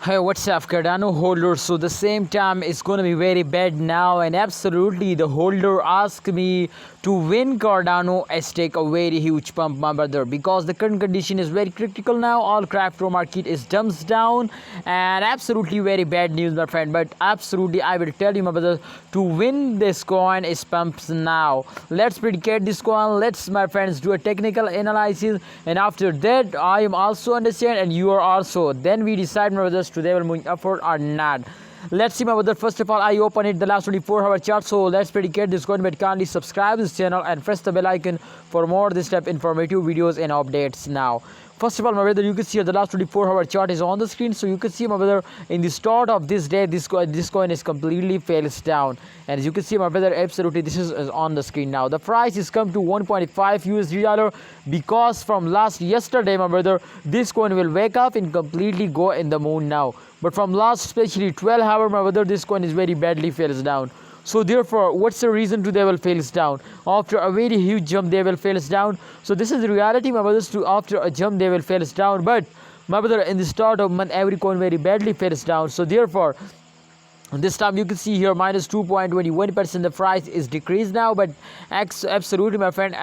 Hey, what's up, Cardano holders? So the same time it's gonna be very bad now, and absolutely the holder asked me to win Cardano. I take a very huge pump, my brother, because the current condition is very critical now. All crypto market is dumbs down, and absolutely very bad news, my friend. But absolutely, I will tell you, my brother, to win this coin is pumps now. Let's predicate this coin. Let's, my friends, do a technical analysis, and after that, I am also understand, and you are also. Then we decide, my brothers, today will moving upward or not. Let's see, my brother. First of all, I open it the last 24-hour chart, so let's predicate this coin. But kindly subscribe this channel and press the bell icon for more this type informative videos and updates now. First of all, my brother, you can see the last 24-hour chart is on the screen, so you can see, my brother, in the start of this day, this coin is completely fails down, and as you can see, my brother, absolutely this is on the screen now. The price is come to 1.5 USD dollar because from last yesterday, my brother, this coin will wake up and completely go in the moon now. But from last especially 12 hour, my brother, this coin is very badly fails down. So therefore, what's the reason to they will fails down? After a very huge jump, they will fails down. So this is the reality, my brothers. To after a jump, they will fails down. But my brother, in the start of month, every coin very badly fails down. So therefore, this time you can see here minus 2.21%. the price is decreased now, but absolutely, my friend,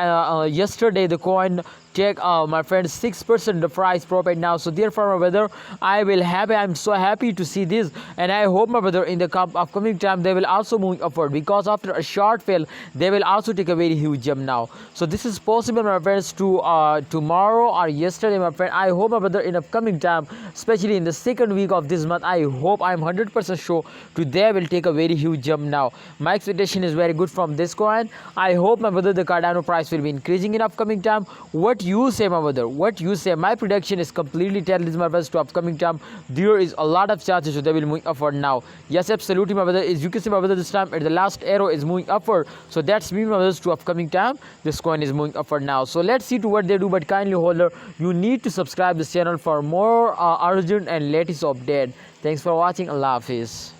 yesterday the coin take my friend 6% the price profit now. So therefore, my brother, I'm so happy to see this, and I hope, my brother, in the upcoming time they will also move upward, because after a short fail they will also take a very huge jump now. So this is possible, my friends, to tomorrow or yesterday, my friend. I hope, my brother, in upcoming time, especially in the second week of this month, I hope, I'm 100% sure today will take a very huge jump now. My expectation is very good from this coin. I hope, my brother, the Cardano price will be increasing in upcoming time. What you say, my brother? What you say? My prediction is completely tell this, my brothers, to upcoming time there is a lot of chances so they will move upward now. Yes, absolutely, my brother. As you can see, my brother, this time at the last arrow is moving upward, so that's mean, my brothers, to upcoming time this coin is moving upward now. So let's see to what they do, but kindly, holder, you need to subscribe this channel for more urgent and latest update. Thanks for watching. Allah Hafiz.